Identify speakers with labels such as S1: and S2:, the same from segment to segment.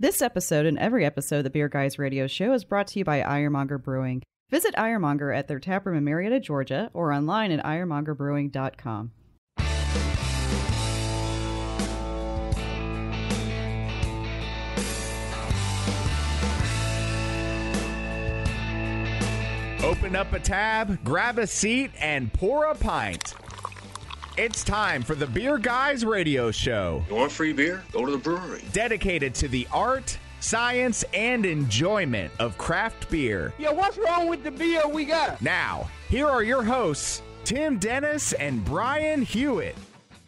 S1: This episode and every episode of the Beer Guys Radio Show is brought to you by Ironmonger Brewing. Visit Ironmonger at their taproom in Marietta, Georgia, or online at ironmongerbrewing.com.
S2: Open up a tab, grab a seat, and pour a pint. It's time for the Beer Guys Radio Show.
S3: You want free beer? Go to the brewery.
S2: Dedicated to the art, science, and enjoyment of craft beer.
S4: Yo, what's wrong with the beer we got?
S2: Now, here are your hosts, Tim Dennis and Brian Hewitt.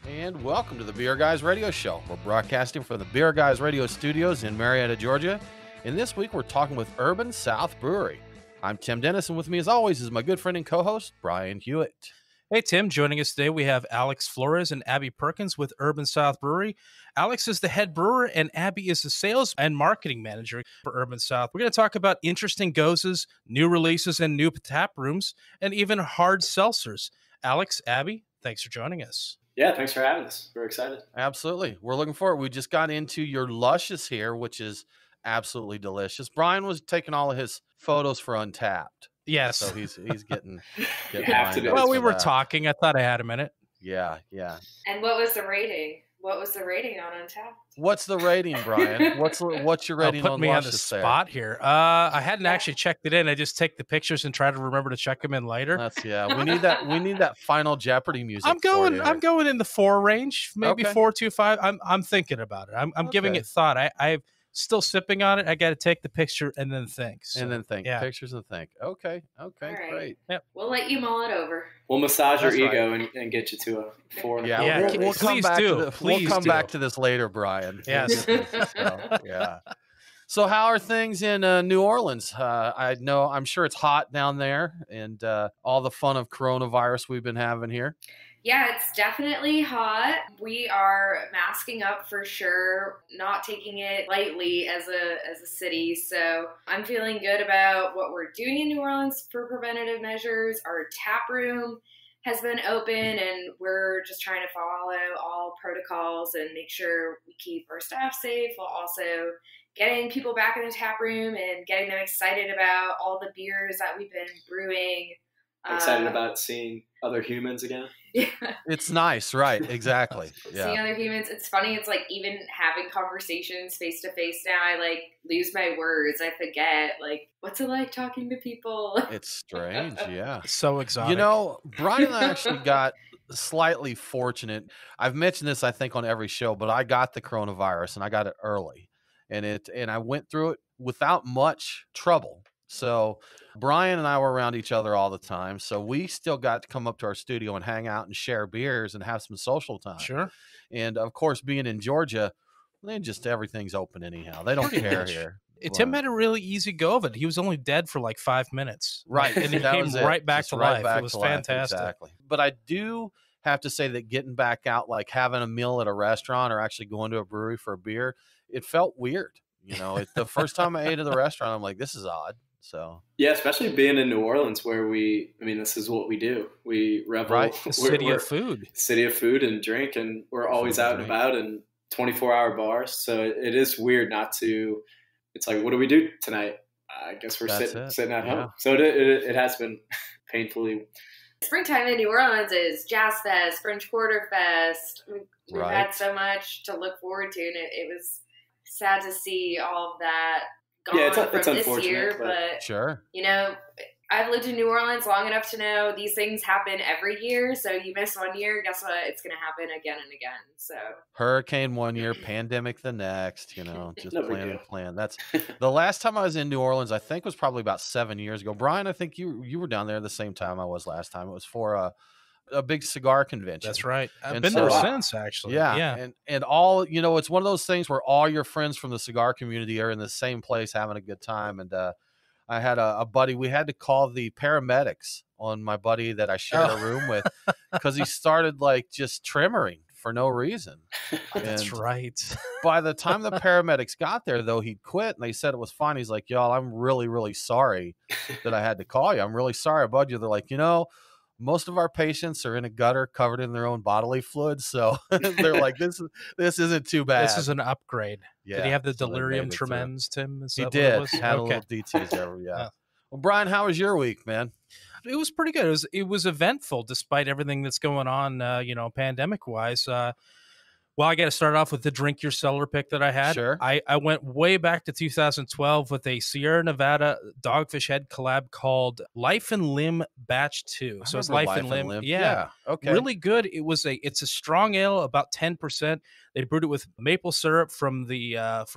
S5: And welcome to the Beer Guys Radio Show. We're broadcasting from the Beer Guys Radio Studios in Marietta, Georgia. And this week we're talking with Urban South Brewery. I'm Tim Dennis, and with me as always is my good friend and co-host, Brian Hewitt.
S6: Hey, Tim. Joining us today, we have Alex Flores and Abby Perkins with Urban South Brewery. Alex is the head brewer, and Abby is the sales and marketing manager for Urban South. We're going to talk about interesting gozes, new releases, and new tap rooms, and even hard seltzers. Alex, Abby, thanks for joining us.
S7: Yeah, thanks for having us. We're excited.
S5: Absolutely. We're looking forward. We just got into your Luscious here, which is absolutely delicious. Brian was taking all of his photos for Untapped.
S6: Yes.
S5: So he's getting
S6: well, we were talking. I thought I had a minute.
S5: Yeah.
S8: And what was the rating? What was the rating on Untapped?
S5: What's the rating, Brian? What's your rating
S6: put
S5: on
S6: me
S5: Luscious
S6: on the spot here. I hadn't actually checked it in. I just take the pictures and try to remember to check them in later.
S5: We need that Final Jeopardy music.
S6: I'm going in the 4 range, maybe 4.25. I'm thinking about it. I'm giving it thought. I've still sipping on it. I got to take the picture and then think.
S5: So, yeah. Pictures and think. Okay,
S8: right.
S5: Great.
S6: Yep.
S8: We'll let you mull it over.
S7: We'll massage your ego and get you to a 4.
S5: Yeah, we'll come back
S6: back
S5: to this later, Brian.
S6: Yes.
S5: Yeah. So how are things in New Orleans? I'm sure it's hot down there, and all the fun of coronavirus we've been having here.
S8: Yeah, it's definitely hot. We are masking up for sure, not taking it lightly as a city. So I'm feeling good about what we're doing in New Orleans for preventative measures. Our tap room has been open, and we're just trying to follow all protocols and make sure we keep our staff safe while also getting people back in the tap room and getting them excited about all the beers that we've been brewing.
S7: Excited about seeing other humans again.
S8: Yeah.
S5: It's nice, right? Exactly. Yeah.
S8: Seeing other humans. It's funny. It's like even having conversations face to face now, I like lose my words. I forget like what's it like talking to people.
S5: It's strange. Yeah.
S6: So exotic.
S5: You know, Brian and I actually got slightly fortunate. I've mentioned this, I think, on every show, but I got the coronavirus and I got it early, and I went through it without much trouble. So Brian and I were around each other all the time. So we still got to come up to our studio and hang out and share beers and have some social time.
S6: Sure.
S5: And of course, being in Georgia, then just everything's open anyhow. They don't care here.
S6: Tim had a really easy go of it. He was only dead for like 5 minutes.
S5: Right.
S6: And he came right back to life. It was fantastic.
S5: Exactly. But I do have to say that getting back out, like having a meal at a restaurant or actually going to a brewery for a beer, it felt weird. You know, the first time I ate at the restaurant, I'm like, this is odd. So
S7: yeah, especially being in New Orleans where this is what we do. We revel.
S5: Right.
S6: City of food
S7: and drink, and we're always out and about in 24-hour bars. So it is weird not to. It's like, what do we do tonight? I guess we're sitting at home. So it has been painfully.
S8: Springtime in New Orleans is Jazz Fest, French Quarter Fest. We've had so much to look forward to, and it was sad to see all of that gone from this year, but
S5: sure.
S8: You know, I've lived in New Orleans long enough to know these things happen every year. So you miss 1 year, guess what? It's going to happen again and again. So
S5: hurricane 1 year, pandemic the next. You know, just plan. That's the last time I was in New Orleans. I think was probably about 7 years ago. Brian, I think you were down there the same time I was last time. It was for a big cigar convention.
S6: That's right. I've been there since, actually.
S5: Yeah. And all, you know, it's one of those things where all your friends from the cigar community are in the same place having a good time. And I had a buddy, we had to call the paramedics on my buddy that I shared a room with because he started like just tremoring for no reason.
S6: That's right.
S5: By the time the paramedics got there, though, he'd quit, and they said it was fine. He's like, y'all, I'm really, really sorry that I had to call you. I'm really sorry about you. They're like, you know, most of our patients are in a gutter covered in their own bodily fluids. So they're like, this isn't too bad.
S6: This is an upgrade.
S5: Yeah.
S6: Did he have the
S5: So
S6: delirium tremens, Tim? Is
S5: he
S6: that
S5: did.
S6: what it was?
S5: Had a
S6: Okay.
S5: little DTs there. Yeah. Well, Brian, how was your week, man?
S6: It was pretty good. It was eventful despite everything that's going on, pandemic wise. Well, I got to start off with the drink your cellar pick that I had.
S5: Sure.
S6: I went way back to 2012 with a Sierra Nevada Dogfish Head collab called Life and Limb Batch 2. So it's Life and Limb. Yeah.
S5: Okay.
S6: Really good. It's a strong ale, about 10%. They brewed it with maple syrup from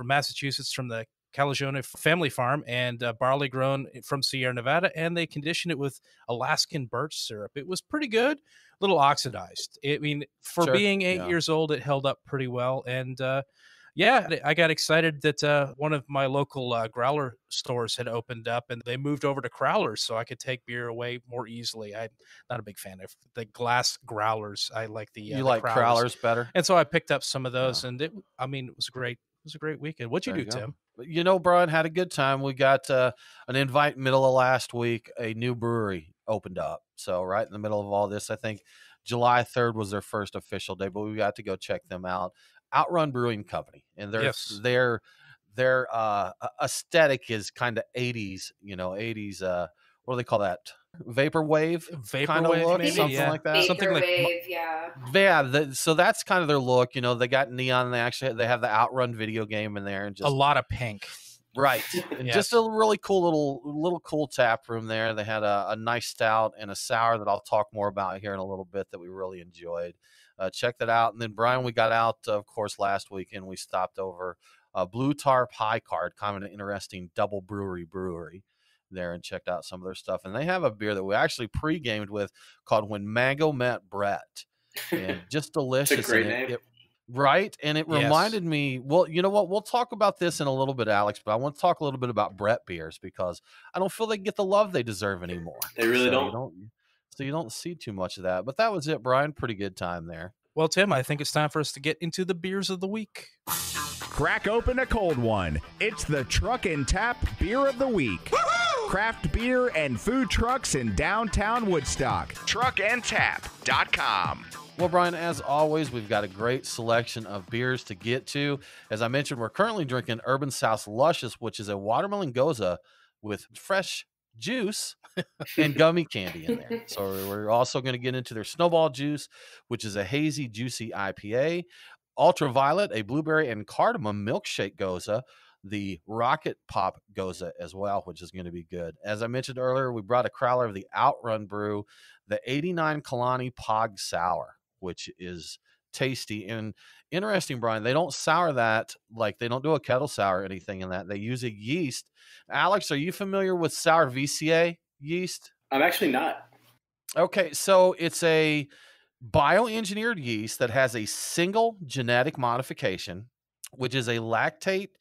S6: Massachusetts, from the Calagione family farm, and barley grown from Sierra Nevada, and they conditioned it with Alaskan birch syrup. It was pretty good, a little oxidized. For being 8 years old, it held up pretty well. And I got excited that one of my local growler stores had opened up, and they moved over to crowlers so I could take beer away more easily. I'm not a big fan of the glass growlers. I like the
S5: you like crowlers better,
S6: and so I picked up some of those, and it was great. It was a great weekend. What'd you do, Tim?
S5: Brian, had a good time. We got an invite middle of last week. A new brewery opened up. So right in the middle of all this, I think July 3rd was their first official day, but we got to go check them out. Outrun Brewing Company. And their aesthetic is kind of 80s, 80s, what do they call that? Vaporwave kind of look,
S6: maybe?
S5: Something like that.
S8: Something like
S5: so that's kind of their look. They got neon. They have the Outrun video game in there, and just
S6: a lot of pink.
S5: Right. Just a really cool little cool tap room there. They had a nice stout and a sour that I'll talk more about here in a little bit that we really enjoyed. Check that out. And then Brian, we got out, of course, last week, and we stopped over Blue Tarp High Card, kind of an interesting double brewery there, and checked out some of their stuff. And they have a beer that we actually pre-gamed with called When Mango Met Brett, and just delicious.
S7: It's a great name.
S5: Right. And it reminded me, well, you know what? We'll talk about this in a little bit, Alex, but I want to talk a little bit about Brett beers because I don't feel they get the love they deserve anymore.
S7: They really don't.
S5: So you don't see too much of that. But that was it, Brian. Pretty good time there.
S6: Well, Tim, I think it's time for us to get into the beers of the week.
S2: Crack open a cold one. It's the Truck and Tap Beer of the Week. Woo-hoo! Craft beer and food trucks in downtown Woodstock. Truckandtap.com.
S5: Well, Brian, as always, we've got a great selection of beers to get to. As I mentioned, we're currently drinking Urban South Luscious, which is a watermelon goza with fresh juice and gummy candy in there. So we're also going to get into their Snowball Juice, which is a hazy, juicy IPA. Ultraviolet, a blueberry and cardamom milkshake goza. The Rocket Pop goza as well, which is going to be good. As I mentioned earlier, we brought a crowler of the Outrun Brew, the 89 Kalani Pog Sour, which is tasty and interesting, Brian. They don't sour that, like they don't do a kettle sour or anything in that. They use a yeast. Alex, are you familiar with sour VCA yeast?
S7: I'm actually not.
S5: Okay, so it's a bioengineered yeast that has a single genetic modification, which is a lactate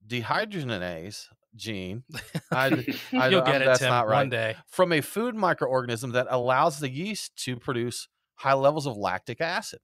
S5: dehydrogenase gene.
S6: You'll get it,
S5: that's
S6: Tim,
S5: not right.
S6: one day.
S5: From a food microorganism that allows the yeast to produce high levels of lactic acid.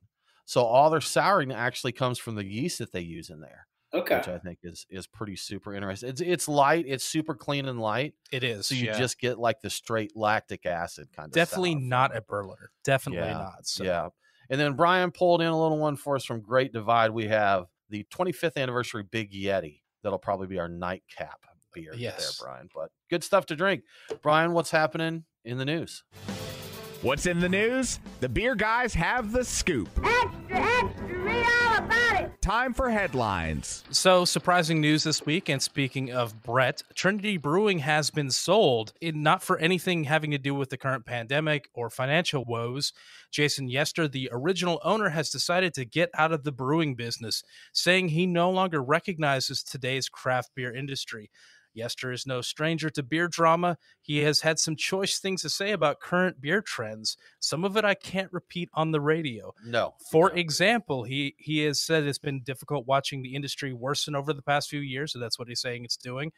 S5: So all their souring actually comes from the yeast that they use in there.
S7: Okay.
S5: Which I think is pretty super interesting. It's light. It's super clean and light.
S6: It is.
S5: So you just get like the straight lactic acid kind of
S6: Definitely
S5: sour.
S6: not a Berliner. Definitely not. So.
S5: Yeah. And then Brian pulled in a little one for us from Great Divide. We have the 25th anniversary Big Yeti. That'll probably be our nightcap beer there, Brian. But good stuff to drink. Brian, what's happening in the news?
S2: What's in the news? The beer guys have the scoop.
S9: Extra, extra, read all about it.
S2: Time for headlines.
S6: So, surprising news this week, and speaking of Brett, Trinity Brewing has been sold, not for anything having to do with the current pandemic or financial woes. Jason Yester, the original owner, has decided to get out of the brewing business, saying he no longer recognizes today's craft beer industry. Yester is no stranger to beer drama. He has had some choice things to say about current beer trends. Some of it I can't repeat on the radio.
S5: No.
S6: For example, he has said it's been difficult watching the industry worsen over the past few years, so that's what he's saying it's doing,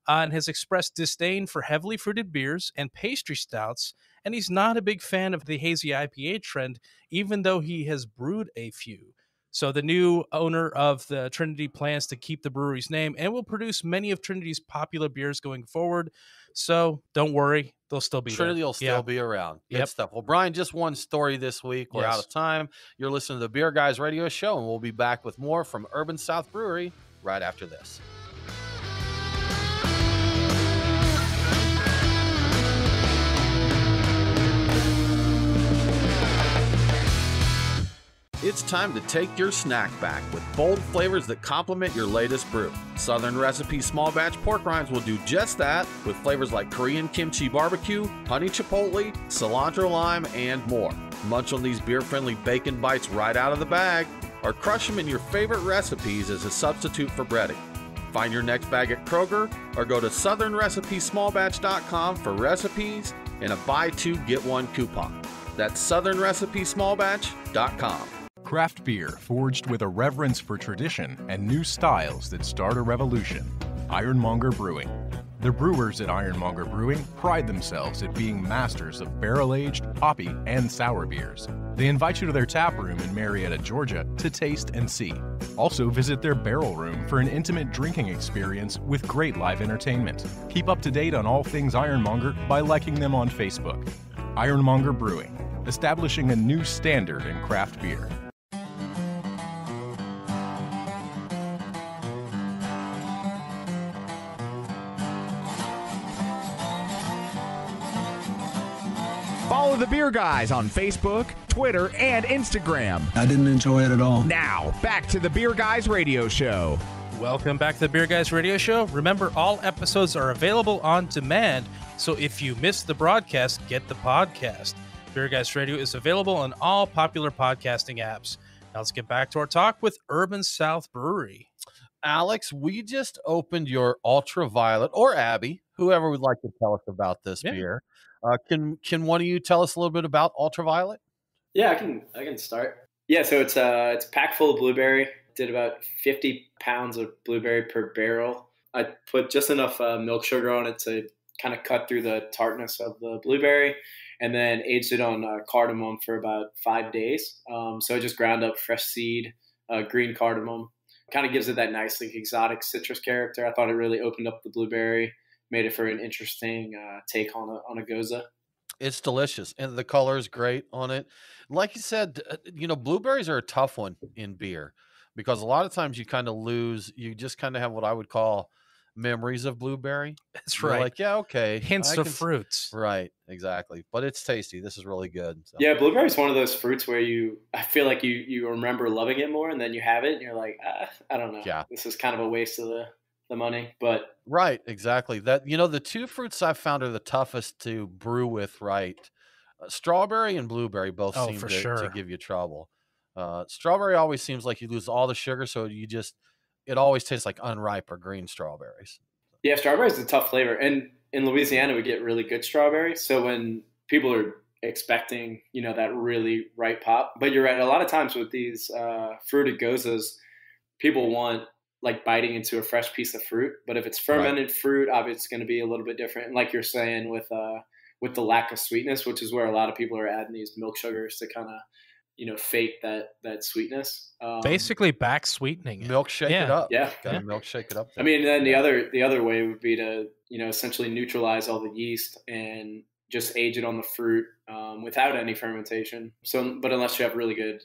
S6: and has expressed disdain for heavily fruited beers and pastry stouts, and he's not a big fan of the hazy IPA trend, even though he has brewed a few. So the new owner of the Trinity plans to keep the brewery's name and will produce many of Trinity's popular beers going forward. So don't worry, they'll still be
S5: Trinity
S6: there.
S5: will still be around. Good
S6: Yep.
S5: stuff. Well, Brian, just one story this week. We're out of time. You're listening to the Beer Guys Radio Show, and we'll be back with more from Urban South Brewery right after this. It's time to take your snack back with bold flavors that complement your latest brew. Southern Recipe Small Batch Pork Rinds will do just that with flavors like Korean Kimchi Barbecue, Honey Chipotle, Cilantro Lime, and more. Munch on these beer-friendly bacon bites right out of the bag, or crush them in your favorite recipes as a substitute for breading. Find your next bag at Kroger, or go to southernrecipesmallbatch.com for recipes and a buy two, get one coupon. That's southernrecipesmallbatch.com.
S10: Craft beer forged with a reverence for tradition and new styles that start a revolution. Ironmonger Brewing. The brewers at Ironmonger Brewing pride themselves at being masters of barrel-aged, hoppy, and sour beers. They invite you to their tap room in Marietta, Georgia to taste and see. Also visit their barrel room for an intimate drinking experience with great live entertainment. Keep up to date on all things Ironmonger by liking them on Facebook. Ironmonger Brewing, establishing a new standard in craft beer.
S2: Follow the Beer Guys on Facebook, Twitter, and Instagram.
S11: I didn't enjoy it at all.
S2: Now, back to the Beer Guys Radio Show.
S6: Welcome back to the Beer Guys Radio Show. Remember, all episodes are available on demand, so if you missed the broadcast, get the podcast. Beer Guys Radio is available on all popular podcasting apps. Now let's get back to our talk with Urban South Brewery.
S5: Alex, we just opened your Ultraviolet, or Abby, whoever would like to tell us about this beer. Can one of you tell us a little bit about Ultraviolet?
S7: Yeah, I can start. Yeah, so it's packed full of blueberry. Did about 50 pounds of blueberry per barrel. I put just enough milk sugar on it to kind of cut through the tartness of the blueberry, and then aged it on cardamom for about 5 days. So I just ground up fresh seed, green cardamom. Kind of gives it that nice, like, exotic citrus character. I thought it really opened up the blueberry, made it for an interesting take on a goza.
S5: It's delicious, and the color is great on it. Like you said, blueberries are a tough one in beer because a lot of times you kind of lose. You just kind of have what I would call memories of blueberry.
S6: That's
S5: You're
S6: right.
S5: like, yeah, okay.
S6: Hints of fruits.
S5: Right, exactly. But it's tasty. This is really good. So.
S7: Yeah, blueberry is one of those fruits where I feel like you remember loving it more, and then you have it, and you're like, I don't know. Yeah. This is kind of a waste of the money, but
S5: right, exactly. That the two fruits I've found are the toughest to brew with. Right, strawberry and blueberry both seem to give you trouble. Strawberry always seems like you lose all the sugar, so it always tastes like unripe or green strawberries.
S7: Yeah, strawberry is a tough flavor, and in Louisiana we get really good strawberry. So when people are expecting that really ripe pop, but you're right. A lot of times with these fruited gozas, people want like biting into a fresh piece of fruit, but if it's fermented fruit, obviously it's going to be a little bit different. And like you're saying, with the lack of sweetness, which is where a lot of people are adding these milk sugars to kind of fake that sweetness.
S6: Basically, back sweetening it.
S5: Milkshake it up.
S7: Yeah,
S5: gotta milkshake it up.
S7: I mean, then the other way would be to essentially neutralize all the yeast and just age it on the fruit without any fermentation. So, but unless you have a really good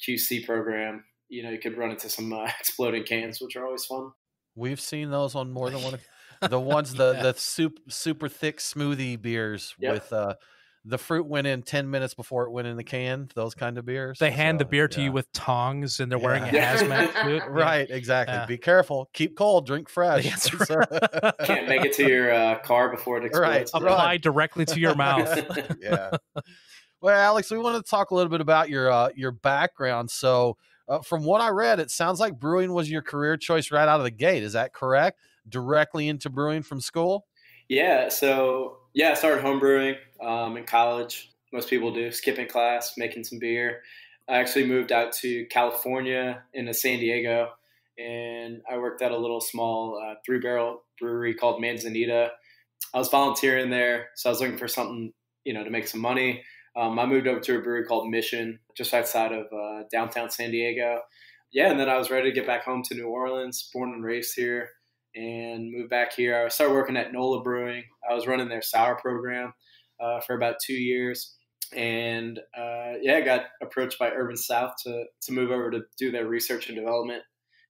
S7: QC program, you could run into some exploding cans, which are always fun.
S5: We've seen those on more than one. The ones, the super thick smoothie beers with the fruit went in 10 minutes before it went in the can. Those kind of beers.
S6: They hand the beer to you with tongs, and they're wearing a hazmat suit.
S5: Right, exactly. Yeah. Be careful. Keep cold. Drink fresh.
S7: That's right. Can't make it to your car before it explodes.
S6: Right. Apply directly to your mouth.
S5: Yeah. Well, Alex, we wanted to talk a little bit about your background. So, from what I read, it sounds like brewing was your career choice right out of the gate. Is that correct? Directly into brewing from school?
S7: Yeah. So, I started home brewing in college. Most people do, skipping class, making some beer. I actually moved out to California into San Diego, and I worked at a little small 3-barrel brewery called Manzanita. I was volunteering there, so I was looking for something, to make some money. I moved over to a brewery called Mission, just outside of downtown San Diego. Yeah, and then I was ready to get back home to New Orleans, born and raised here, and moved back here. I started working at NOLA Brewing. I was running their sour program for about 2 years. And I got approached by Urban South to move over to do their research and development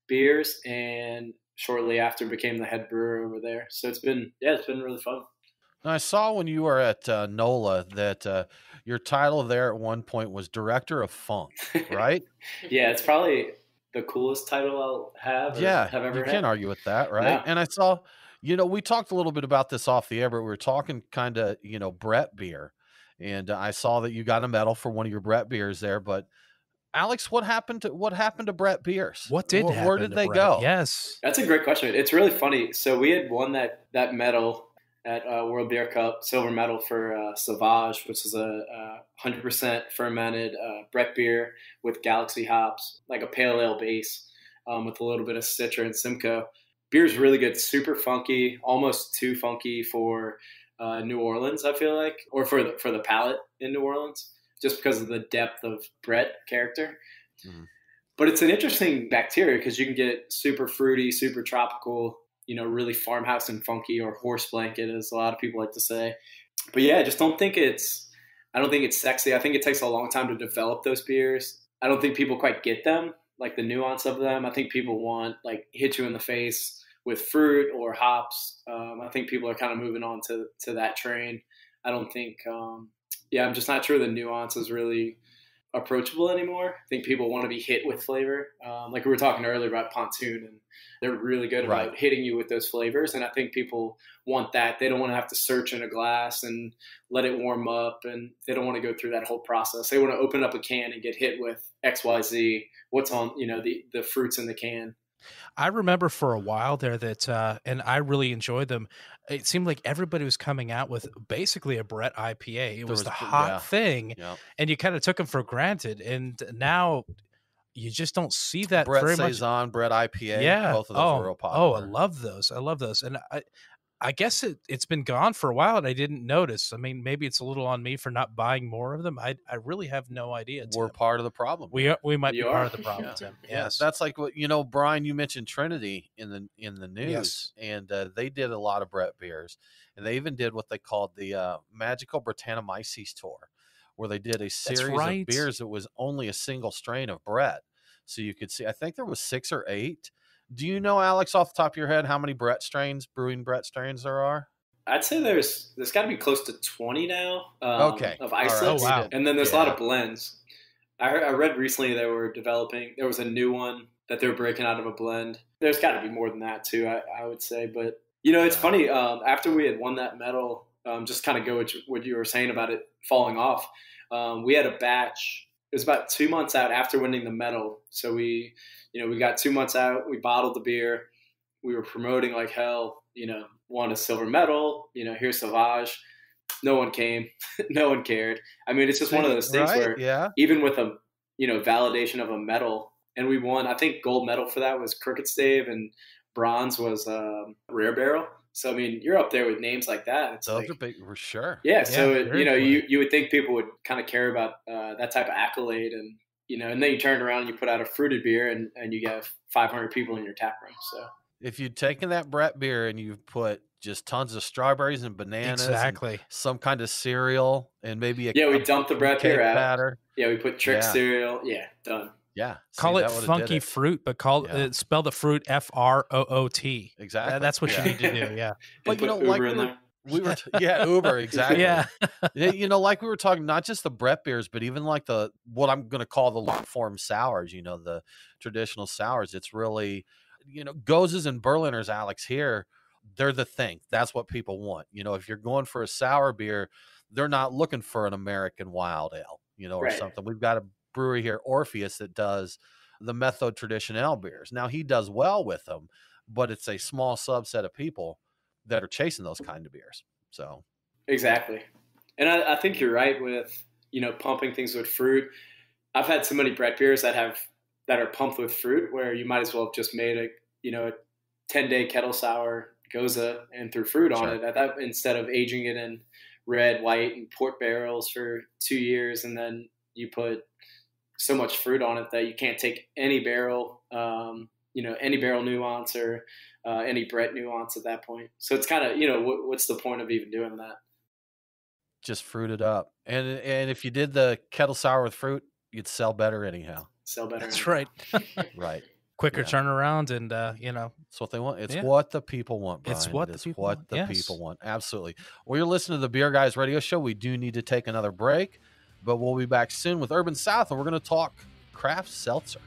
S7: beers, and shortly after became the head brewer over there. So it's been really fun.
S5: Now, I saw when you were at NOLA that your title there at one point was Director of Funk, right?
S7: Yeah, it's probably the coolest title I'll have.
S5: Yeah,
S7: have ever
S5: you
S7: had.
S5: can't argue with that, right?
S7: No.
S5: And I saw, we talked a little bit about this off the air, but we were talking kind of, Brett beer. And I saw that you got a medal for one of your Brett beers there. But Alex, what happened to Brett beers?
S6: What did happen?
S5: Where did they
S6: Brett?
S5: go?
S6: Yes,
S7: that's a great question. It's really funny. So we had won that medal at World Beer Cup, silver medal for Sauvage, which is a 100% fermented Brett beer with Galaxy hops, like a pale ale base with a little bit of Citra and Simcoe. Beer's really good, super funky, almost too funky for New Orleans, I feel like, or for the palate in New Orleans, just because of the depth of Brett character. Mm-hmm. But it's an interesting bacteria because you can get super fruity, super tropical, really farmhouse and funky, or horse blanket, as a lot of people like to say. But yeah, I don't think it's sexy. I think it takes a long time to develop those beers. I don't think people quite get them, like the nuance of them. I think people want, like, hit you in the face with fruit or hops. I think people are kind of moving on to that train. I don't think, I'm just not sure the nuance is really approachable anymore. I think people want to be hit with flavor. Like we were talking earlier about Pontoon, and they're really good about hitting you with those flavors. And I think people want that. They don't want to have to search in a glass and let it warm up, and they don't want to go through that whole process. They want to open up a can and get hit with XYZ, what's on, the fruits in the can.
S6: I remember for a while there that, and I really enjoyed them. It seemed like everybody was coming out with basically a Brett IPA. It was the hot thing, and you kind of took them for granted. And now you just don't see that
S5: Brett
S6: very
S5: Saison,
S6: much.
S5: Brett IPA,
S6: yeah,
S5: both of those were real popular.
S6: I love those, and I guess it's been gone for a while, and I didn't notice. I mean, maybe it's a little on me for not buying more of them. I really have no idea.
S5: We're part of the problem.
S6: We might be part of the problem, Tim.
S5: Yes, that's like what Brian. You mentioned Trinity in the news, and they did a lot of Brett beers, and they even did what they called the Magical Brettanomyces tour, where they did a series of beers that was only a single strain of Brett, so you could see. I think there was 6 or 8. Do you know, Alex, off the top of your head, how many brewing Brett strains there are?
S7: I'd say there's got to be close to 20 now. Of isolates.
S6: Right. Oh, wow.
S7: And then there's a lot of blends. I read recently there was a new one that they were breaking out of a blend. There's got to be more than that too, I would say. But, it's funny. After we had won that medal, just kind of go with what you were saying about it falling off. We had a batch. It was about 2 months out after winning the medal. So we got 2 months out. We bottled the beer. We were promoting like hell. Won a silver medal. Here's Sauvage. No one came. No one cared. I mean, it's just one of those things where even with a validation of a medal, and we won. I think gold medal for that was Crooked Stave, and bronze was Rare Barrel. So I mean, you're up there with names like that. It's
S5: those are big for sure.
S7: Yeah. So you would think people would kind of care about that type of accolade, and and then you turn around and you put out a fruited beer, and you get 500 people in your tap room. So
S5: if you'd taken that Brett beer and you've put just tons of strawberries and bananas, and some kind of cereal, and maybe
S7: we dumped the Brett beer out.
S5: Batter.
S7: Yeah, we put trick cereal. Yeah, done.
S5: Yeah,
S6: call it funky fruit, but spell the fruit FROOT.
S5: Exactly.
S6: That's what you need to do. Yeah,
S7: but like
S5: we were Uber, exactly.
S6: Yeah.
S5: Like we were talking, not just the Brett beers, but even like what I'm going to call the long form sours. The traditional sours. It's really Gozes and Berliners, Alex, here. They're the thing. That's what people want. If you're going for a sour beer, they're not looking for an American wild ale, or something. We've got a brewery here, Orpheus, that does the Methode Traditionnelle beers. Now, he does well with them, but it's a small subset of people that are chasing those kind of beers. So
S7: exactly. And I think you're right with, pumping things with fruit. I've had so many Brett beers that are pumped with fruit where you might as well have just made a 10-day kettle sour Goza and threw fruit on it instead of aging it in red, white, and port barrels for 2 years, and then you put so much fruit on it that you can't take any barrel, any barrel nuance or any Brett nuance at that point. So it's kind of, what's the point of even doing that?
S5: Just fruit it up. And if you did the kettle sour with fruit, you'd sell better anyhow.
S6: That's right.
S5: Right.
S6: Quicker turnaround, and
S5: it's what they want. It's what the people want, Brian.
S6: It's what the
S5: people want. Absolutely. Well, you're listening to the Beer Guys Radio Show. We do need to take another break, but we'll be back soon with Urban South, and we're going to talk craft seltzer.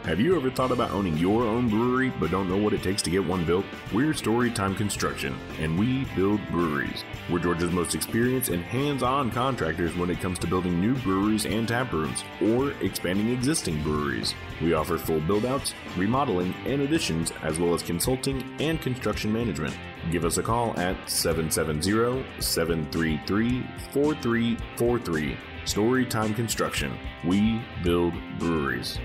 S11: Have you ever thought about owning your own brewery but don't know what it takes to get one built? We're Storytime Construction, and we build breweries. We're Georgia's most experienced and hands-on contractors when it comes to building new breweries and tap rooms, or expanding existing breweries. We offer full build-outs, remodeling, and additions, as well as consulting and construction management. Give us a call at 770-733-4343. Storytime Construction. We build breweries.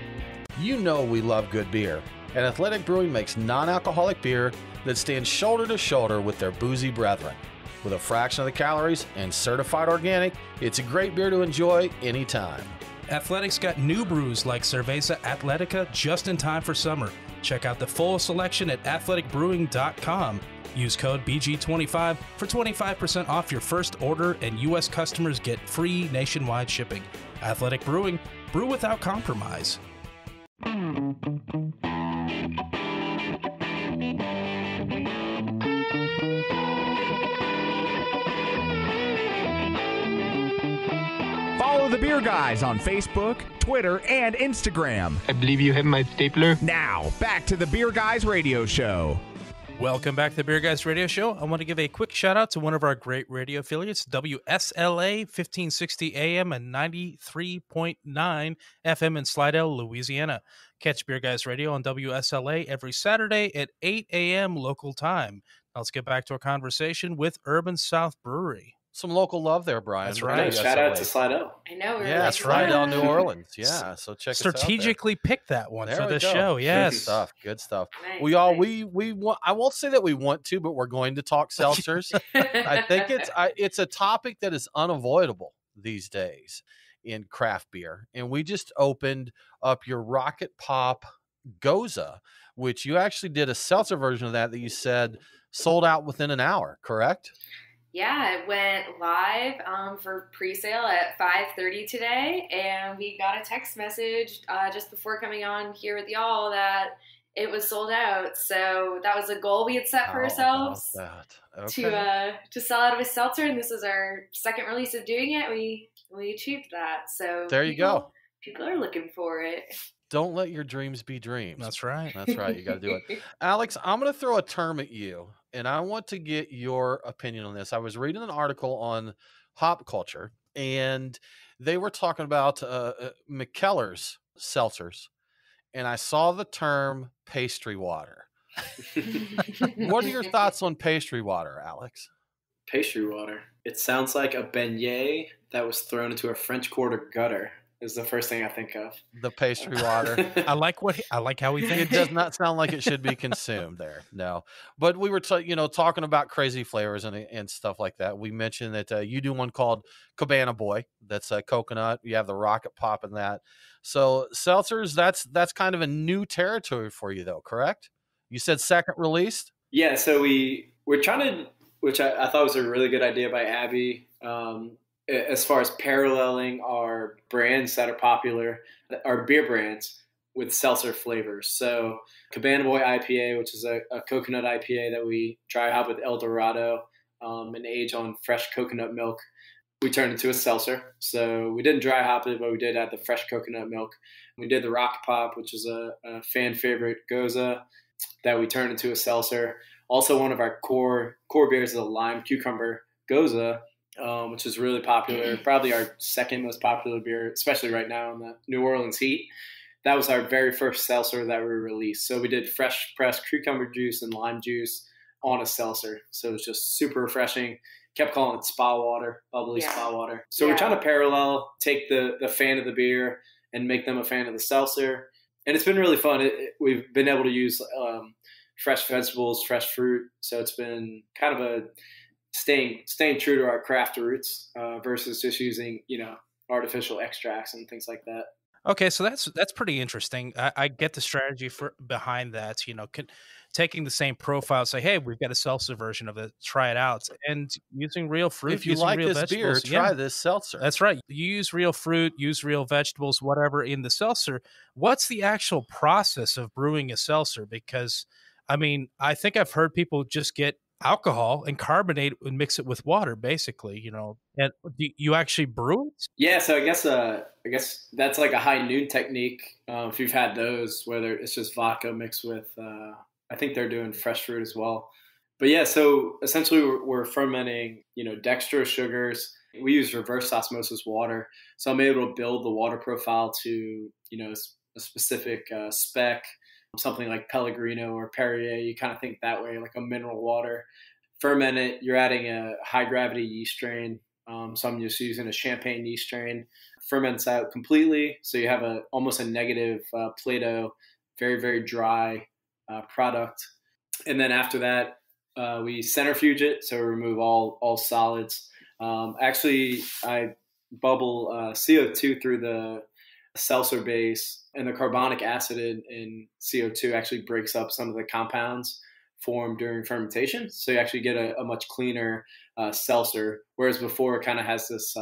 S5: You know we love good beer, and Athletic Brewing makes non-alcoholic beer that stands shoulder to shoulder with their boozy brethren. With a fraction of the calories and certified organic, it's a great beer to enjoy anytime.
S6: Athletic's got new brews like Cerveza Atletica just in time for summer. Check out the full selection at athleticbrewing.com. Use code BG25 for 25% off your first order, and U.S. customers get free nationwide shipping. Athletic Brewing, brew without compromise.
S2: Follow the Beer Guys on Facebook, Twitter, and Instagram.
S12: I believe you have my stapler.
S2: Now, back to the Beer Guys Radio Show.
S6: Welcome back to the Beer Guys Radio Show. I want to give a quick shout out to one of our great radio affiliates, WSLA 1560 AM and 93.9 FM in Slidell, Louisiana. Catch Beer Guys Radio on WSLA every Saturday at 8 a.m. local time. Now let's get back to our conversation with Urban South Brewery.
S5: Some local love there, Brian.
S6: That's right.
S7: Shout out to Slidell.
S8: I know.
S5: Yeah, that's right. On New Orleans. Yeah. So check
S6: strategically picked that one
S5: there
S6: for this
S5: go.
S6: show. Yes.
S5: Good stuff. Good stuff.
S8: Nice,
S5: we want. I won't say that we want to, but we're going to talk seltzers. I think it's a topic that is unavoidable these days in craft beer. And we just opened up your Rocket Pop Goza, which you actually did a seltzer version of that you said sold out within an hour, correct?
S8: Yeah, it went live for pre-sale at 5:30 today, and we got a text message just before coming on here with y'all that it was sold out. So that was a goal we had set for ourselves to sell out of a seltzer, and this is our second release of doing it. We achieved that. So
S5: there you go.
S8: People are looking for it.
S5: Don't let your dreams be dreams.
S6: That's right.
S5: That's right. You got to do it. Alex, I'm going to throw a term at you, and I want to get your opinion on this. I was reading an article on hop culture, and they were talking about McKellar's seltzers, and I saw the term pastry water. What are your thoughts on pastry water, Alex?
S7: Pastry water. It sounds like a beignet that was thrown into a French Quarter gutter. Is the first thing I think of.
S5: The pastry water.
S6: I like how he thinks.
S5: It does not sound like it should be consumed there. No, but we were talking about crazy flavors and stuff like that. We mentioned that you do one called Cabana Boy. That's coconut. You have the Rocket Pop in that. So seltzers, that's kind of a new territory for you though, correct? You said second released.
S7: Yeah. So we which I thought was a really good idea by Abby, as far as paralleling our brands that are popular, our beer brands, with seltzer flavors. So Cabana Boy IPA, which is a coconut IPA that we dry hop with El Dorado and age on fresh coconut milk, we turned into a seltzer. So we didn't dry hop it, but we did add the fresh coconut milk. We did the Rock Pop, which is a fan favorite goza that we turned into a seltzer. Also, one of our core beers is a lime cucumber goza, which is really popular. Probably our second most popular beer, especially right now in the New Orleans heat. That was our very first seltzer that we released. So we did fresh pressed cucumber juice and lime juice on a seltzer. So it was just super refreshing. Kept calling it spa water, bubbly spa water. So we're trying to parallel, take the fan of the beer and make them a fan of the seltzer. And it's been really fun. We've been able to use fresh vegetables, fresh fruit. So it's been kind of a staying true to our craft roots versus just using, artificial extracts and things like that.
S6: Okay, so that's pretty interesting. I get the strategy behind that. Taking the same profile, say, hey, we've got a seltzer version of it, try it out, and using real fruit.
S5: If you like
S6: real
S5: this beer, try this seltzer.
S6: That's right. You use real fruit, use real vegetables, whatever in the seltzer. What's the actual process of brewing a seltzer? Because, I think I've heard people just get alcohol and carbonate and mix it with water, basically, And do you actually brew it?
S7: Yeah, so I guess that's like a high noon technique. If you've had those, whether it's just vodka mixed with, I think they're doing fresh fruit as well. But yeah, so essentially we're fermenting, dextrose sugars. We use reverse osmosis water, so I'm able to build the water profile to, a specific spec. Something like Pellegrino or Perrier, you kind of think that way, like a mineral water. Ferment it, you're adding a high gravity yeast strain. So I'm just using a champagne yeast strain. Ferments out completely, so you have almost a negative Plato, very, very dry product. And then after that, we centrifuge it, so we remove all solids. Actually, I bubble CO2 through the seltzer base, and the carbonic acid in CO2 actually breaks up some of the compounds formed during fermentation. So you actually get a much cleaner seltzer, whereas before it kind of has this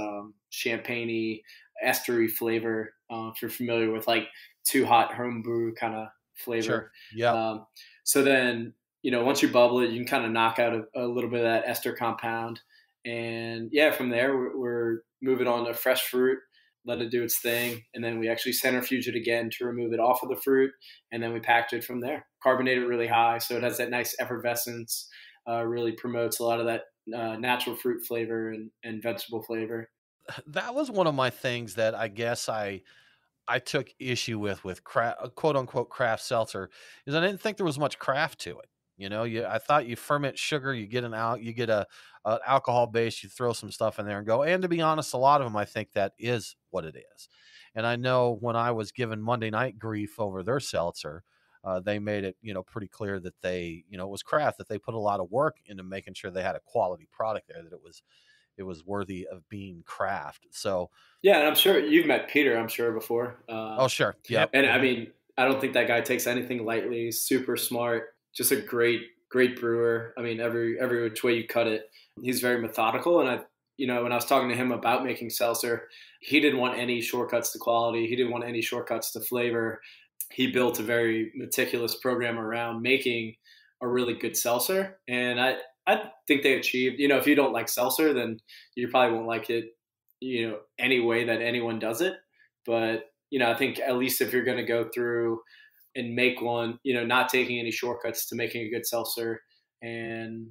S7: champagne-y, estery flavor. If you're familiar with like too hot homebrew kind of flavor.
S5: Sure. Yeah.
S7: So then, once you bubble it, you can kind of knock out a little bit of that ester compound. And yeah, from there, we're moving on to fresh fruit. Let it do its thing, and then we actually centrifuge it again to remove it off of the fruit, and then we package it from there. Carbonate it really high, so it has that nice effervescence, really promotes a lot of that natural fruit flavor and vegetable flavor.
S5: That was one of my things that I guess I took issue with quote unquote craft seltzer, is I didn't think there was much craft to it. I thought you ferment sugar, you get a alcohol base, you throw some stuff in there and go. And to be honest, a lot of them, I think that is what it is. And I know when I was given Monday Night grief over their seltzer, they made it, pretty clear that they, it was craft, that they put a lot of work into making sure they had a quality product there, that it was worthy of being craft. So
S7: yeah, and I'm sure you've met Peter, before.
S5: Oh, sure. Yeah.
S7: And I don't think that guy takes anything lightly. Super smart. Just a great brewer. Every which way you cut it, he's very methodical. And when I was talking to him about making seltzer, he didn't want any shortcuts to quality. He didn't want any shortcuts to flavor. He built a very meticulous program around making a really good seltzer. And I think they achieved, if you don't like seltzer, then you probably won't like it, any way that anyone does it. But, I think at least if you're going to go through and make one, not taking any shortcuts to making a good seltzer. And,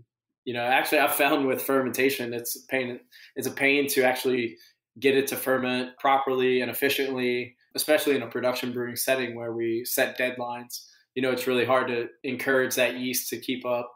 S7: actually I found with fermentation, it's a pain to actually get it to ferment properly and efficiently, especially in a production brewing setting where we set deadlines. It's really hard to encourage that yeast to keep up.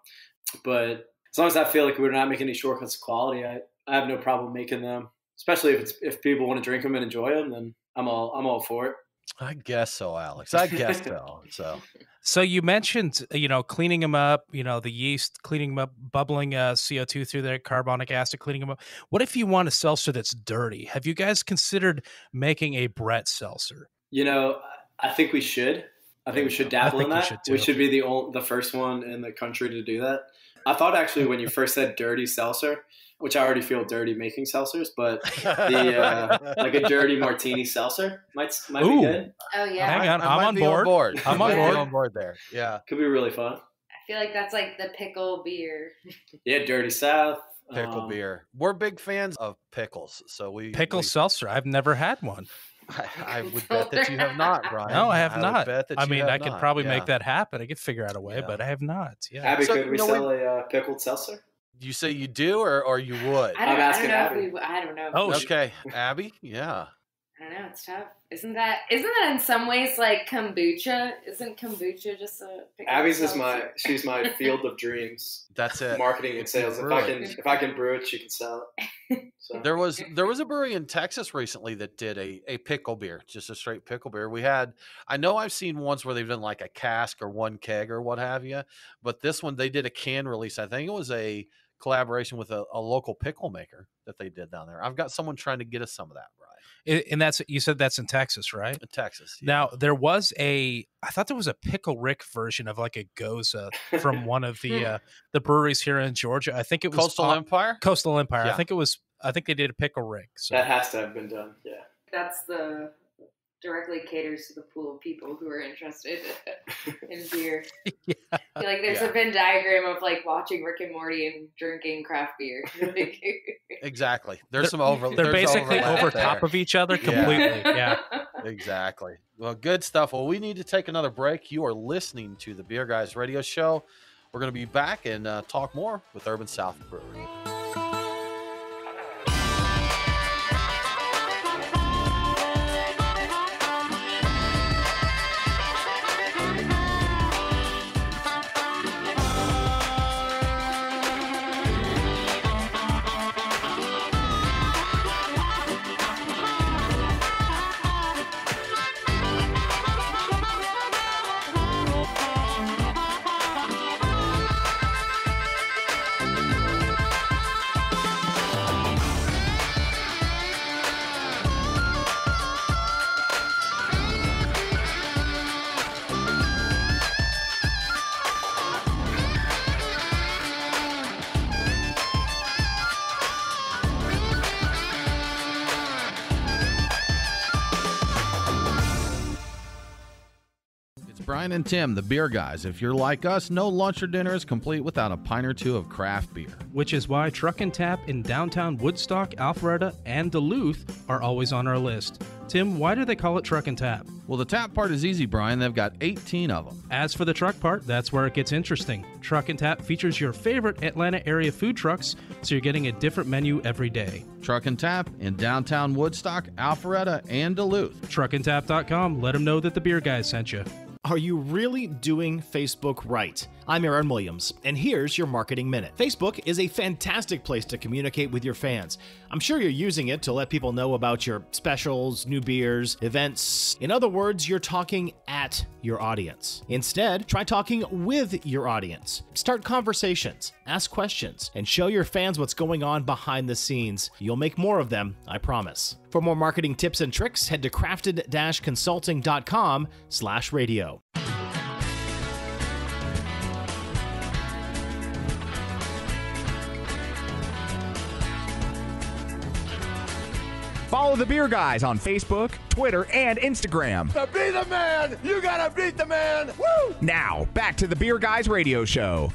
S7: But as long as I feel like we're not making any shortcuts to quality, I have no problem making them, especially if people want to drink them and enjoy them, then I'm all for it.
S5: I guess so, Alex. I guess so.
S6: So you mentioned, cleaning them up, the yeast, cleaning them up, bubbling CO2 through their carbonic acid, cleaning them up. What if you want a seltzer that's dirty? Have you guys considered making a Brett seltzer?
S7: I think we should. I think we should dabble in that. We should be the first one in the country to do that. I thought actually when you first said dirty seltzer, which I already feel dirty making seltzers, but the like a dirty martini seltzer might be good.
S8: Oh yeah.
S6: Hang on,
S5: I'm on board.
S6: I'm on board.
S5: On board there. Yeah.
S7: Could be really fun.
S8: I feel like that's like the pickle beer.
S7: Yeah, Dirty South.
S5: Pickle beer. We're big fans of pickles, so we
S6: seltzer. I've never had one.
S5: I would bet that you have not, Brian.
S6: No, I have not. I mean, I could
S5: not.
S6: probably make that happen. I could figure out a way, but I have not. Yeah.
S7: Abby, could we sell a pickled seltzer?
S5: You say you do, or you would?
S8: I don't know.
S5: Oh, okay, Abby. Yeah.
S8: I don't know. It's tough. Isn't that in some ways like kombucha? Isn't kombucha just a?
S7: Abby's she's my field of dreams.
S5: That's it.
S7: Marketing and sales. If I can brew it, she can sell it. So.
S5: There was a brewery in Texas recently that did a pickle beer, just a straight pickle beer. I know I've seen ones where they've done like a cask or one keg or what have you, but this one they did a can release. I think it was a collaboration with a local pickle maker that they did down there. I've got someone trying to get us some of that, Brian.
S6: And you said that's in Texas, right?
S5: In Texas. Yeah.
S6: Now I thought there was a Pickle Rick version of like a Goza from one of the breweries here in Georgia. I think it was
S5: Coastal Empire.
S6: Yeah. I think they did a Pickle Rick. So.
S7: That has to have been done. Yeah.
S8: That's directly caters to the pool of people who are interested in beer.
S6: Yeah.
S8: I feel like there's a Venn diagram of like watching Rick and Morty and drinking craft beer.
S5: Exactly. There's some overlap.
S6: They're basically over top of each other completely. Yeah.
S5: Exactly. Well, good stuff. Well, we need to take another break. You are listening to the Beer Guys Radio Show. We're going to be back and talk more with Urban South Brewery. Brian and Tim, the Beer Guys. If you're like us, no lunch or dinner is complete without a pint or two of craft beer.
S6: Which is why Truck and Tap in downtown Woodstock, Alpharetta, and Duluth are always on our list. Tim, why do they call it Truck and Tap?
S5: Well, the tap part is easy, Brian. They've got 18 of them.
S6: As for the truck part, that's where it gets interesting. Truck and Tap features your favorite Atlanta area food trucks, so you're getting a different menu every day.
S5: Truck and Tap in downtown Woodstock, Alpharetta, and Duluth.
S6: Truckandtap.com. Let them know that the Beer Guys sent you.
S12: Are you really doing Facebook right? I'm Aaron Williams, and here's your Marketing Minute. Facebook is a fantastic place to communicate with your fans. I'm sure you're using it to let people know about your specials, new beers, events. In other words, you're talking at your audience. Instead, try talking with your audience. Start conversations, ask questions, and show your fans what's going on behind the scenes. You'll make more of them, I promise. For more marketing tips and tricks, head to crafted-consulting.com/radio.
S2: Follow the Beer Guys on Facebook, Twitter, and Instagram.
S4: To be the man, you gotta beat the man. Woo!
S2: Now, back to the Beer Guys Radio Show.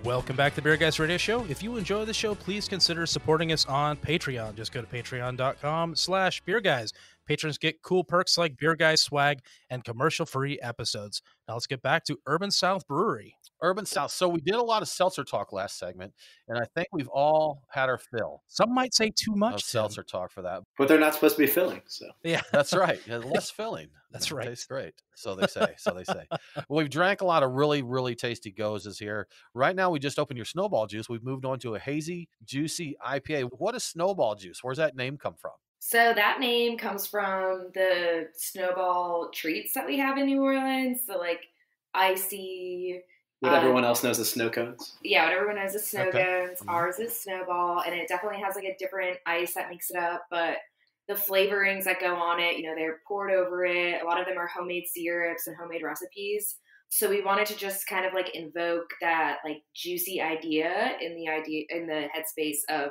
S6: Welcome back to the Beer Guys Radio Show. If you enjoy the show, please consider supporting us on Patreon. Just go to patreon.com/beerguys. Patrons get cool perks like Beer Guys swag and commercial-free episodes. Now let's get back to Urban South Brewery.
S5: Urban South. So we did a lot of seltzer talk last segment, and I think we've all had our fill.
S6: Some might say too much
S5: seltzer talk for that.
S7: But they're not supposed to be filling, so.
S6: Yeah.
S5: That's right. Less filling.
S6: That's right.
S5: Tastes great. So they say. Well, we've drank a lot of really, really tasty Gozas here. Right now, we just opened your Snowball Juice. We've moved on to a hazy, juicy IPA. What is Snowball Juice? Where's that name come from?
S8: So that name comes from the Snowball treats that we have in New Orleans. So like icy.
S7: What everyone else knows as snow cones.
S8: Yeah, what everyone knows is snow cones. Ours is Snowball, and it definitely has like a different ice that makes it up. But the flavorings that go on it, they're poured over it. A lot of them are homemade syrups and homemade recipes. So we wanted to just kind of like invoke that like juicy idea in the headspace of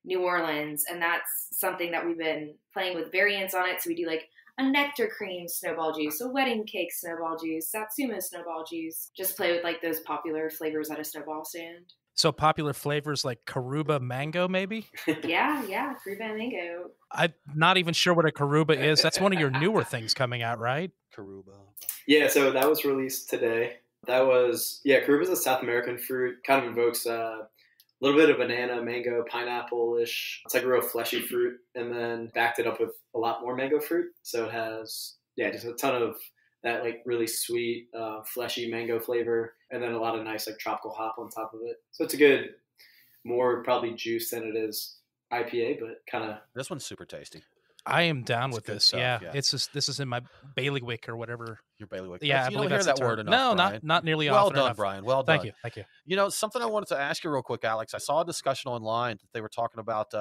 S8: New Orleans, and that's something that we've been playing with variants on it. So we do like a nectar cream snowball juice, a wedding cake snowball juice, Satsuma snowball juice. Just play with like those popular flavors at a snowball stand.
S6: So popular flavors like Karuba mango, maybe?
S8: Yeah, Karuba mango.
S6: I'm not even sure what a Karuba is. That's one of your newer things coming out, right?
S5: Karuba.
S7: Yeah, so that was released today. Karuba's a South American fruit. Kind of invokes a little bit of banana, mango, pineapple-ish. It's like a real fleshy fruit, and then backed it up with a lot more mango fruit. So it has, just a ton of that like really sweet, fleshy mango flavor, and then a lot of nice like tropical hop on top of it. So it's a good, more probably juice than it is IPA, but kind of.
S5: This one's super tasty.
S6: I am down with this.
S5: Stuff,
S6: yeah, it's just this is in my bailiwick or whatever.
S5: Your bailiwick.
S6: Yeah,
S5: you don't hear that word enough.
S6: No,
S5: Brian.
S6: not nearly
S5: well
S6: often
S5: done,
S6: enough.
S5: Brian. Well done.
S6: Thank you.
S5: You know, something I wanted to ask you real quick, Alex. I saw a discussion online that they were talking about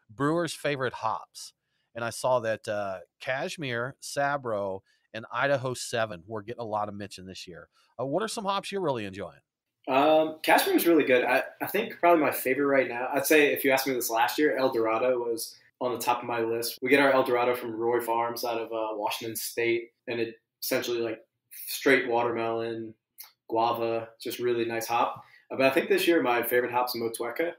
S5: brewers' favorite hops, and I saw that Cashmere, Sabro, and Idaho 7 were getting a lot of mention this year. What are some hops you're really enjoying?
S7: Cashmere is really good. I think probably my favorite right now. I'd say if you asked me this last year, El Dorado was on the top of my list. We get our El Dorado from Roy Farms out of Washington State, and it essentially like straight watermelon, guava, just really nice hop. But I think this year my favorite hop's Motueka,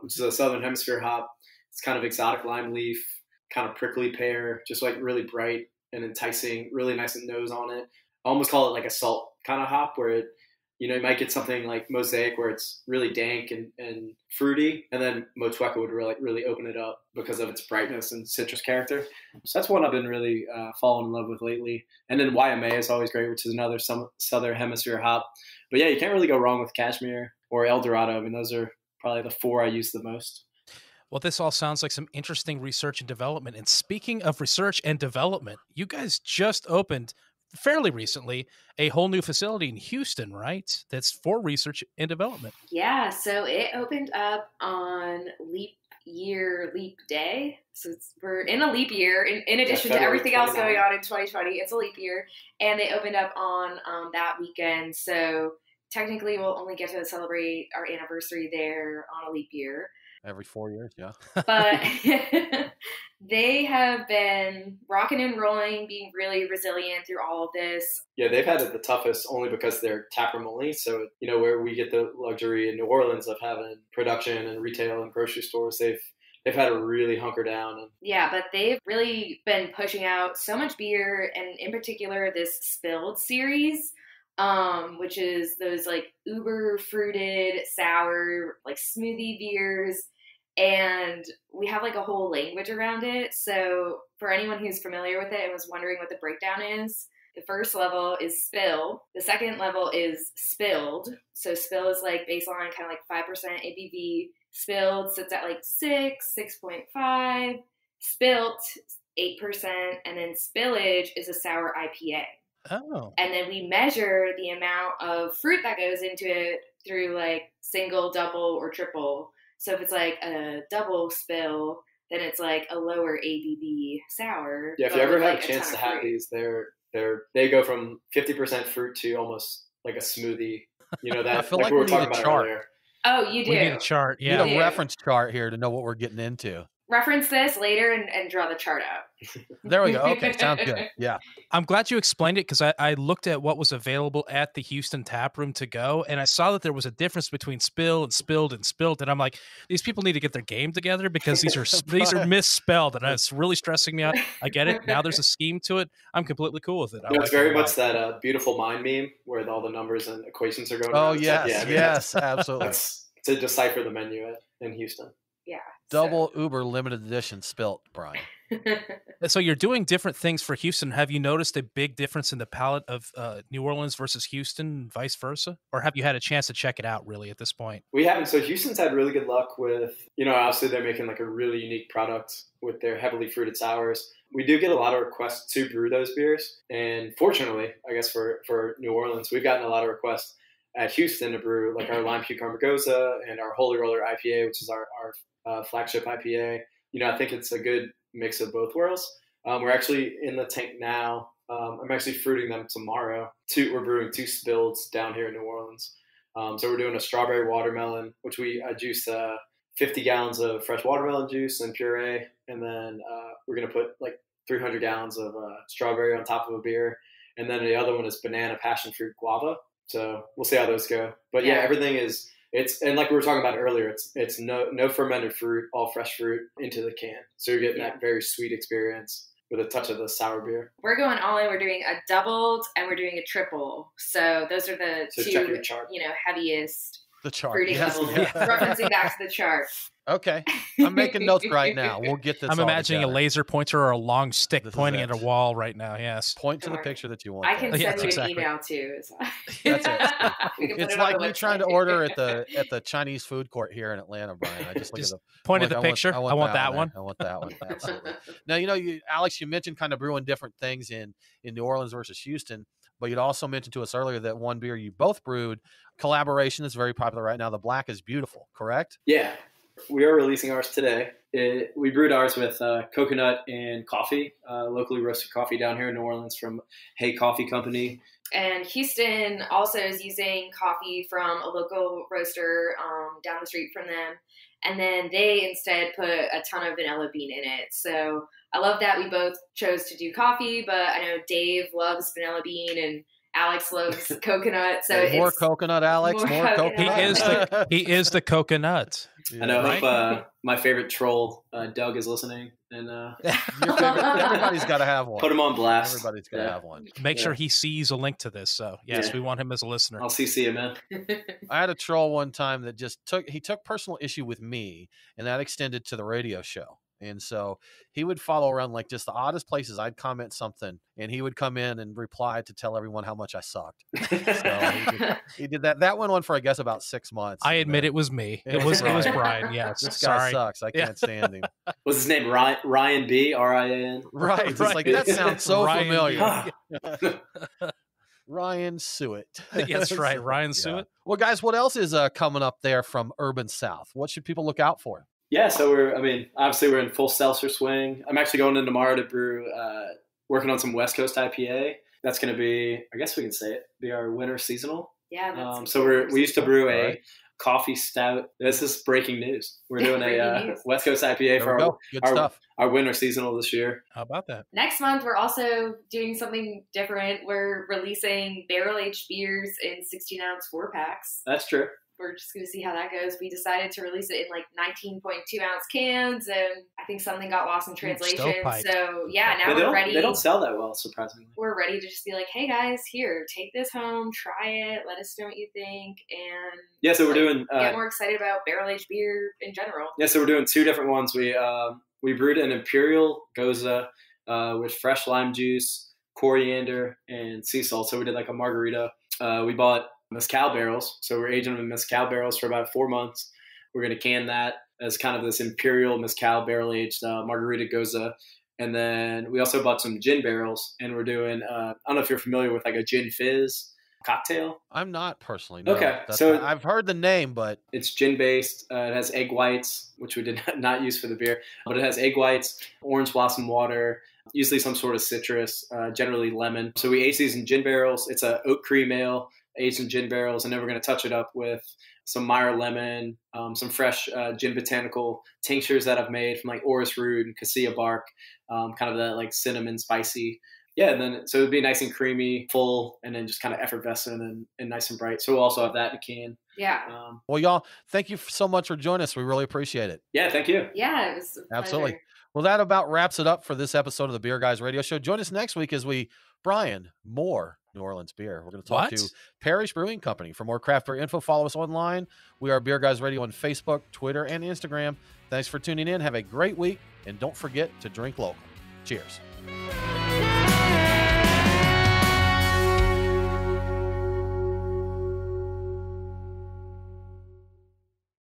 S7: which is a Southern Hemisphere hop. It's kind of exotic lime leaf, kind of prickly pear, just like really bright and enticing, really nice nose on it. I almost call it like a salt kind of hop where it, you might get something like Mosaic where it's really dank and fruity, and then Motueka would really open it up because of its brightness and citrus character. So that's one I've been really falling in love with lately. And then YMA is always great, which is another Southern Hemisphere hop. But yeah, you can't really go wrong with Cashmere or El Dorado. I mean, those are probably the 4 I use the most.
S6: Well, this all sounds like some interesting research and development. And speaking of research and development, you guys just opened fairly recently a whole new facility in Houston, right? That's for research and development.
S8: Yeah, so it opened up on leap day. So we're in a leap year. In addition to everything else going on in 2020, it's a leap year. And they opened up on that weekend. So technically we'll only get to celebrate our anniversary there on a leap year.
S5: Every 4 years, yeah.
S8: But they have been rocking and rolling, being really resilient through all of this.
S7: Yeah, they've had it the toughest only because they're taproom only. So, where we get the luxury in New Orleans of having production and retail and grocery stores, they've had to really hunker down.
S8: Yeah, but they've really been pushing out so much beer, and in particular this Spilled series. Which is those like uber fruited, sour, like smoothie beers. And we have like a whole language around it. So for anyone who's familiar with it and was wondering what the breakdown is, the first level is spill. The second level is spilled. So spill is like baseline, kind of like 5% ABV. Spilled sits at like 6.5. Spilt, 8%. And then spillage is a sour IPA.
S6: Oh.
S8: And then we measure the amount of fruit that goes into it through like single, double, or triple. So if it's like a double spill, then it's like a lower ABV sour.
S7: Yeah, if you ever have a chance to have these, they go from 50% fruit to almost like a smoothie. That
S5: I feel
S7: like we were talking about
S5: chart.
S7: earlier.
S8: Oh, you do.
S6: We need a chart. Yeah,
S5: we need a reference chart here to know what we're getting into.
S8: Reference this later and draw the chart out.
S5: There we go. Okay, sounds good. Yeah.
S6: I'm glad you explained it because I looked at what was available at the Houston Taproom to go, and I saw that there was a difference between spill and spilled and spilled, and I'm like, these people need to get their game together because these are misspelled, and it's really stressing me out. I get it. Now there's a scheme to it. I'm completely cool with it.
S7: It's very much that Beautiful Mind meme where all the numbers and equations are going.
S5: Oh, yes. Yes, absolutely.
S7: That's to decipher the menu in Houston.
S8: Yeah.
S5: Double Uber limited edition spilt, Brian.
S6: So you're doing different things for Houston. Have you noticed a big difference in the palate of New Orleans versus Houston and vice versa? Or have you had a chance to check it out really at this point?
S7: We haven't. So Houston's had really good luck with, obviously they're making like a really unique product with their heavily fruited sours. We do get a lot of requests to brew those beers. And fortunately, I guess for New Orleans, we've gotten a lot of requests at Houston to brew like our Lime Cucumber Goza and our Holy Roller IPA, which is our flagship IPA. I think it's a good mix of both worlds. We're actually in the tank now I'm actually fruiting them tomorrow. We're brewing 2 builds down here in New Orleans. So we're doing a strawberry watermelon, which I juiced 50 gallons of fresh watermelon juice and puree. And then we're going to put like 300 gallons of strawberry on top of a beer. And then the other one is banana, passion fruit, guava. So we'll see how those go. But yeah, everything is, and like we were talking about earlier, it's no fermented fruit, all fresh fruit into the can. So you're getting that very sweet experience with a touch of the sour beer.
S8: We're going all in. We're doing a doubled and we're doing a triple. So those are the two, heaviest fruiting levels. Referencing back to the chart.
S5: Okay. I'm making notes right now. We'll get this.
S6: I'm imagining a laser pointer or a long stick pointing at a wall right now. Yes.
S5: Point to the picture that you want.
S8: I can send you an email too.
S5: That's it. It's like you trying to order at the Chinese food court here in Atlanta, Brian. I just look at the
S6: point of the picture. I want that one.
S5: I want that one. Absolutely. Now, Alex, you mentioned kind of brewing different things in New Orleans versus Houston, but you'd also mentioned to us earlier that one beer you both brewed, collaboration, is very popular right now. The Black is Beautiful, correct?
S7: Yeah. We are releasing ours today. We brewed ours with coconut and coffee, locally roasted coffee down here in New Orleans from Hay Coffee Company.
S8: And Houston also is using coffee from a local roaster down the street from them. And then they instead put a ton of vanilla bean in it. So I love that we both chose to do coffee, but I know Dave loves vanilla bean and Alex loves coconut. So
S5: more coconut, Alex. More coconut.
S6: He is the coconut.
S7: Yeah, I know. I hope my favorite troll, Doug, is listening. And
S5: everybody's got to have one.
S7: Put him on blast.
S5: Everybody's got to have one.
S6: Make sure he sees a link to this. So yes, we want him as a listener.
S7: I'll CC him in.
S5: I had a troll one time that took personal issue with me, and that extended to the radio show. And so he would follow around like just the oddest places. I'd comment something and he would come in and reply to tell everyone how much I sucked. So he did that. That went on for, I guess, about 6 months.
S6: I admit it was me. It was Brian. Yes.
S5: This guy sucks. I can't stand him.
S7: Was his name Ryan B? R-I-A-N?
S5: Right. It's like, that sounds so familiar. Ryan Suet.
S6: That's right. Ryan Suet.
S5: Well, guys, what else is coming up there from Urban South? What should people look out for?
S7: Yeah, so obviously we're in full seltzer swing. I'm actually going in tomorrow to brew, working on some West Coast IPA. That's going to be, I guess we can say it, be our winter seasonal.
S8: Yeah.
S7: So we used to brew a coffee stout. This is breaking news. We're doing a West Coast IPA for our winter seasonal this year.
S6: How about that?
S8: Next month, we're also doing something different. We're releasing barrel-aged beers in 16-ounce 4-packs.
S7: That's true.
S8: We're just going to see how that goes. We decided to release it in like 19.2-ounce cans, and I think something got lost in translation. So yeah, now we're ready.
S7: They don't sell that well, surprisingly.
S8: We're ready to just be like, hey guys, here, take this home, try it, let us know what you think, and
S7: so we're doing
S8: get more excited about barrel-aged beer in general.
S7: Yeah, so we're doing 2 different ones. We brewed an Imperial Goza with fresh lime juice, coriander, and sea salt. So we did like a margarita. We bought mezcal barrels. So we're aging them in mezcal barrels for about 4 months. We're going to can that as kind of this Imperial mezcal barrel-aged margarita Goza. And then we also bought some gin barrels, and we're doing, I don't know if you're familiar with like a gin fizz cocktail.
S5: I'm not personally. No.
S7: Okay. So
S5: I've heard the name, but
S7: it's gin based. It has egg whites, which we did not use for the beer, but it has egg whites, orange blossom water, usually some sort of citrus, generally lemon. So we age these in gin barrels. It's a oak cream ale aged in gin barrels, and then we're going to touch it up with some Meyer lemon, some fresh gin botanical tinctures that I've made from like orris root and cassia bark, kind of that like cinnamon spicy. Yeah, and then so it'd be nice and creamy, full, and then just kind of effervescent and nice and bright. So we'll also have that in a can.
S8: Yeah.
S5: Well, y'all, thank you so much for joining us. We really appreciate it.
S7: Yeah, thank you.
S8: Yeah, it was a
S5: absolutely.
S8: pleasure.
S5: Well, that about wraps it up for this episode of the Beer Guys Radio Show. Join us next week as Brian, more New Orleans beer. We're going to talk to Parish Brewing Company. For more craft beer info, follow us online. We are Beer Guys Radio on Facebook, Twitter, and Instagram. Thanks for tuning in. Have a great week, and don't forget to drink local. Cheers.